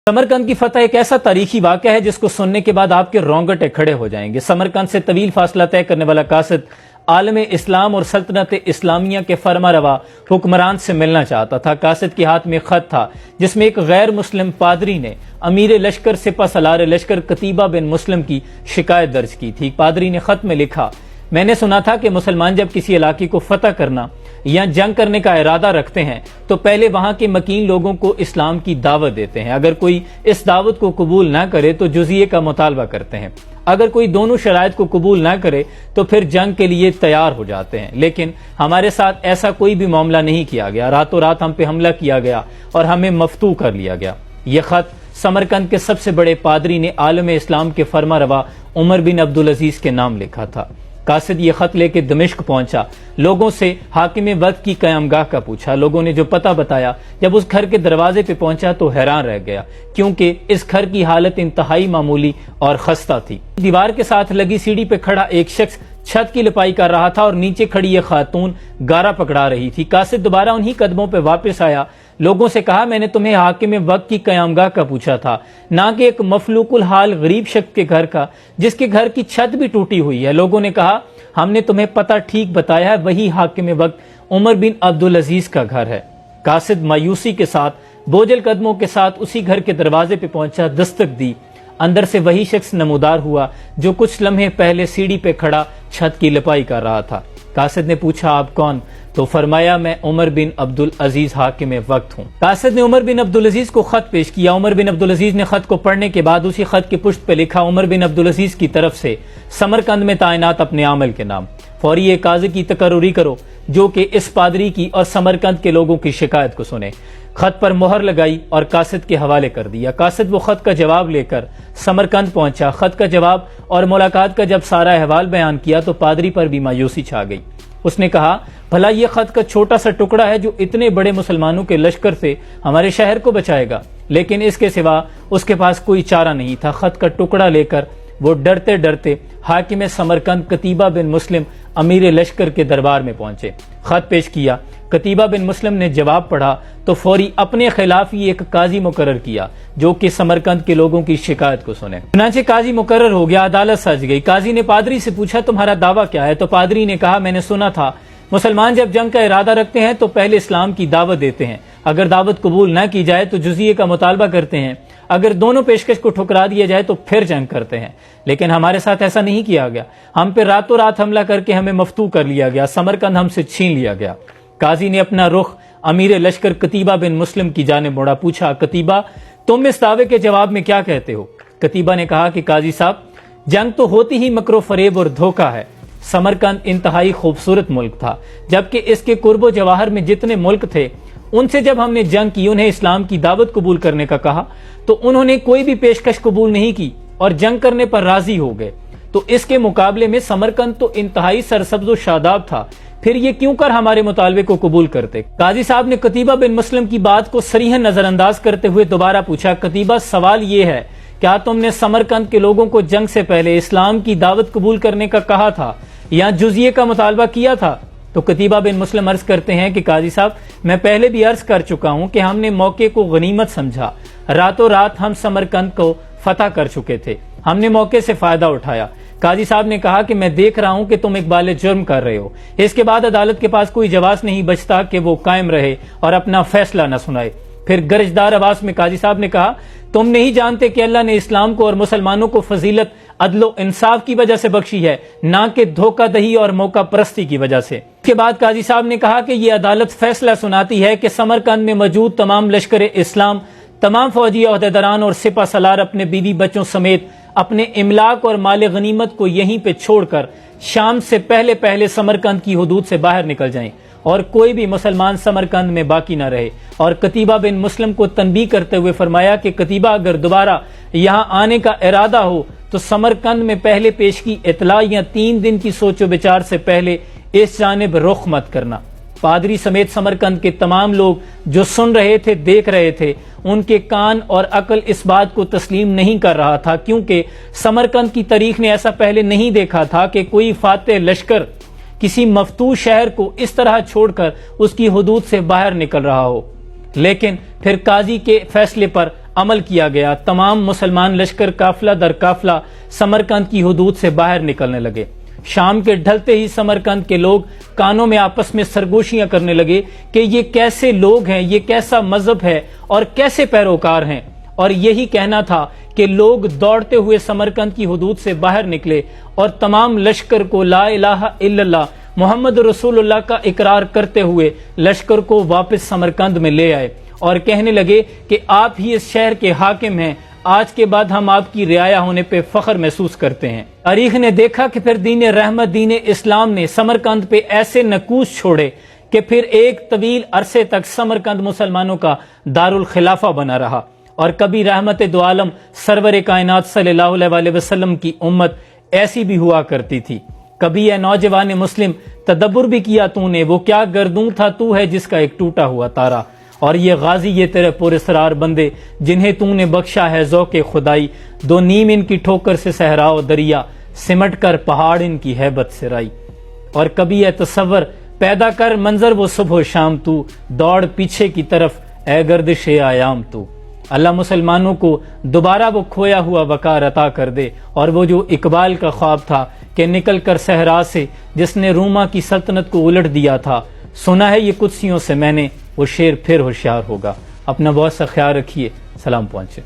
समरकंद की फतह एक ऐसा तारीखी वाक़या है जिसको सुनने के बाद आपके रोंगटे खड़े हो जाएंगे। समरकंद से तवील फासला तय करने वाला कासिद आलम इस्लाम और सल्तनत इस्लामिया के फरमारवा हुक्मरान से मिलना चाहता था। कासिद के हाथ में खत था जिसमें एक गैर मुस्लिम पादरी ने अमीर लश्कर सिपा सलार लश्कर कतीबा बिन मुस्लिम की शिकायत दर्ज की थी। पादरी ने खत में लिखा, मैंने सुना था कि मुसलमान जब किसी इलाके को फतह करना या जंग करने का इरादा रखते हैं तो पहले वहां के मकीन लोगों को इस्लाम की दावत देते हैं। अगर कोई इस दावत को कबूल ना करे तो जुजिये का मुतालबा करते हैं। अगर कोई दोनों शराइत को कबूल ना करे तो फिर जंग के लिए तैयार हो जाते हैं। लेकिन हमारे साथ ऐसा कोई भी मामला नहीं किया गया। रातों रात हम पे हमला किया गया और हमें मफ्तू कर लिया गया। ये खत समरकंद के सबसे बड़े पादरी ने आलम इस्लाम के फरमारवा उमर बिन अब्दुल अजीज के नाम लिखा था। कासिद ये खत लेके दमिश्क पहुंचा, लोगों से हाकिम वक्त की कयामगाह का पूछा। लोगों ने जो पता बताया, जब उस घर के दरवाजे पे पहुंचा तो हैरान रह गया, क्योंकि इस घर की हालत इंतहाई मामूली और खस्ता थी। दीवार के साथ लगी सीढ़ी पे खड़ा एक शख्स छत की लिपाई कर रहा था और नीचे खड़ी ये खातून गारा पकड़ा रही थी। कासिद दोबारा उन्हीं कदमों पे वापस आया, लोगों से कहा, मैंने तुम्हें हाकिम वक्त की कयामगाह का पूछा था, ना कि एक मफलूकुल हाल गरीब शख्स के घर का जिसके घर की छत भी टूटी हुई है। लोगों ने कहा, हमने तुम्हें पता ठीक बताया है, वही हाकिम वक्त उमर बिन अब्दुल अजीज का घर है। कासिद मायूसी के साथ बोझल कदमों के साथ उसी घर के दरवाजे पे पहुंचा, दस्तक दी। अंदर से वही शख्स नमूदार हुआ जो कुछ लम्हे पहले सीढ़ी पे खड़ा छत की लिपाई कर रहा था। कासिद ने पूछा, आप कौन? तो फरमाया, मैं उमर बिन अब्दुल अजीज हाकिम वक्त हूँ। कासिद ने उमर बिन अब्दुल अजीज को खत पेश किया। उमर बिन अब्दुल अजीज ने खत को पढ़ने के बाद उसी खत के पुष्ट पे लिखा, उमर बिन अब्दुल अजीज की तरफ से समरकंद में तायनात अपने आमल के नाम। फौरी एक काजी की तकर्रुरी करो जो कि इस पादरी की और समरकंद के लोगों की शिकायत को सुने। खत पर मोहर लगाई और कासिद के हवाले कर दिया। कासिद वो खत का जवाब लेकर समरकंद पहुंचा। खत का जवाब और मुलाकात का जब सारा अहवाल बयान किया तो पादरी पर भी मायूसी छा गई। उसने कहा, भला ये खत का छोटा सा टुकड़ा है जो इतने बड़े मुसलमानों के लश्कर से हमारे शहर को बचाएगा, लेकिन इसके सिवा उसके पास कोई चारा नहीं था। खत का टुकड़ा लेकर वो डरते डरते हाकिम समरकंद कतीबा बिन मुस्लिम अमीर लश्कर के दरबार में पहुंचे। खत पेश किया। कतीबा बिन मुस्लिम ने जवाब पढ़ा तो फौरी अपने खिलाफ ही एक काजी मुकर्रर किया जो कि समरकंद के लोगों की शिकायत को सुने। चुनांचे काजी मुकर्रर हो गया, अदालत सज गई। काजी ने पादरी से पूछा, तुम्हारा दावा क्या है? तो पादरी ने कहा, मैंने सुना था मुसलमान जब जंग का इरादा रखते हैं तो पहले इस्लाम की दावत देते हैं। अगर दावत कबूल न की जाए तो जुजिये का मुतालबा करते हैं। अगर दोनों पेशकश को ठुकरा दिया जाए तो फिर जंग करते हैं। लेकिन हमारे साथ ऐसा नहीं किया गया। हम पे रातों रात हमला करके हमें मफ्तू कर लिया गया। समरकंद हमसे छीन लिया गया। काजी ने अपना रुख अमीर लश्कर कतीबा बिन मुस्लिम की जानिब मोड़ा। पूछा, कतीबा, तुम इस दावे के जवाब में क्या कहते हो? कतीबा ने कहा कि काजी साहब, जंग तो होती ही मकरो फरेब और धोखा है। समरकंद इंतहाई खूबसूरत मुल्क था, जबकि इसके कुर्बो जवाहर में जितने मुल्क थे उनसे जब हमने जंग की, उन्हें इस्लाम की दावत कबूल करने का कहा तो उन्होंने कोई भी पेशकश कबूल नहीं की और जंग करने पर राजी हो गए। तो इसके मुकाबले में समरकंद तो इंतहाई सरसब्ज और शादाब था, फिर ये क्यों कर हमारे मुतालबे को कबूल करते? काजी साहब ने कतीबा बिन मुस्लिम की बात को सरीहन नजरअंदाज करते हुए दोबारा पूछा, कतीबा, सवाल ये है, क्या तुमने समरकंद के लोगों को जंग से पहले इस्लाम की दावत कबूल करने का कहा था या जुजिये का मुतालबा किया था? तो कतीबा बिन मुस्लिम अर्ज करते हैं कि काजी साहब, मैं पहले भी अर्ज कर चुका हूं कि हमने मौके को गनीमत समझा। रातों रात हम समरकंद को फतह कर चुके थे। हमने मौके से फायदा उठाया। काजी साहब ने कहा कि मैं देख रहा हूं कि तुम इकबाल जुर्म कर रहे हो। इसके बाद अदालत के पास कोई जवाब नहीं बचता कि वो कायम रहे और अपना फैसला न सुनाए। फिर गरजदार आवाज में काजी साहब ने कहा, तुम नहीं जानते कि अल्लाह ने इस्लाम को और मुसलमानों को फजीलत अदलो इंसाफ की वजह से बख्शी है, ना कि धोखादही और मौका परस्ती की वजह से। इसके बाद काजी साहब ने कहा कि यह अदालत फैसला सुनाती है कि समरकंद में मौजूद तमाम लश्कर इस्लाम, तमाम फौजी अहदेदारान और सिपा सलार अपने बीवी बच्चों समेत अपने इमलाक और माल गनीमत को यहीं पे छोड़कर शाम से पहले पहले समरकंद की हुदूद से बाहर निकल जाएं और कोई भी मुसलमान समरकंद में बाकी न रहे। और कतीबा बिन मुस्लिम को तनबीह करते हुए फरमाया कि कतीबा, अगर दोबारा यहाँ आने का इरादा हो तो समरकंद में पहले पेश की इतला या 3 दिन की सोचो विचार से पहले इस जानिब रुख मत करना। पादरी समेत समरकंद के तमाम लोग जो सुन रहे थे, देख रहे थे, उनके कान और अकल इस बात को तस्लीम नहीं कर रहा था, क्योंकि समरकंद की तारीख ने ऐसा पहले नहीं देखा था कि कोई फातेह लश्कर किसी मफतू शहर को इस तरह छोड़कर उसकी हुदूद से बाहर निकल रहा हो। लेकिन फिर काजी के फैसले पर عمل کیا گیا، تمام مسلمان لشکر قافلہ در قافلہ سمرقند کی حدود سے باہر نکلنے لگے۔ شام کے ڈھلتے ہی سمرقند کے لوگ کانوں میں آپس میں سرگوشیاں کرنے لگے کہ یہ کیسے لوگ ہیں، یہ کیسا مذہب ہے اور کیسے پیروکار ہیں، اور یہی کہنا تھا کہ لوگ دوڑتے ہوئے سمرقند کی حدود سے باہر نکلے اور تمام لشکر کو لا الہ الا اللہ محمد رسول اللہ کا اقرار کرتے ہوئے لشکر کو واپس سمرقند میں لے آئے اور کہنے لگے کہ آپ ہی اس شہر کے حاکم ہیں، آج کے بعد ہم آپ کی رعایا ہونے پہ فخر محسوس کرتے ہیں۔ تاریخ نے دیکھا کہ پھر دین رحمت دین اسلام نے سمرقند پہ ایسے نکوس چھوڑے کہ پھر ایک طویل عرصے تک سمرقند مسلمانوں کا دارالخلافہ بنا رہا، اور کبھی رحمت دو عالم سرور کائنات صلی اللہ علیہ وسلم کی امت ایسی بھی ہوا کرتی تھی۔ کبھی اے نوجوان مسلم تدبر بھی کیا تو نے، وہ کیا گردوں تھا تو ہے جس کا ایک ٹوٹا ہوا تارا، اور یہ غازی یہ تیرے پراسرار بندے جنہیں تو نے بخشا ہے ذوق خدائی، دو نیم ان کی ٹھوکر سے صحرا و دریا، سمٹ کر پہاڑ ان کی ہیبت سے رائی۔ اور کبھی اے تصور پیدا کر منظر وہ صبح و شام تو، دوڑ پیچھے کی طرف اے گردش ایام تو۔ اللہ مسلمانوں کو دوبارہ وہ کھویا ہوا وقار عطا کر دے، اور وہ جو اقبال کا خواب تھا کہ نکل کر صحرا سے جس نے روما کی سلطنت کو الٹ دیا تھا، سنا ہے یہ قدسیوں سے میں نے، وہ شیر پھر ہوشیار ہوگا۔ اپنا بہت سا خیال رکھیے، سلام پہنچے۔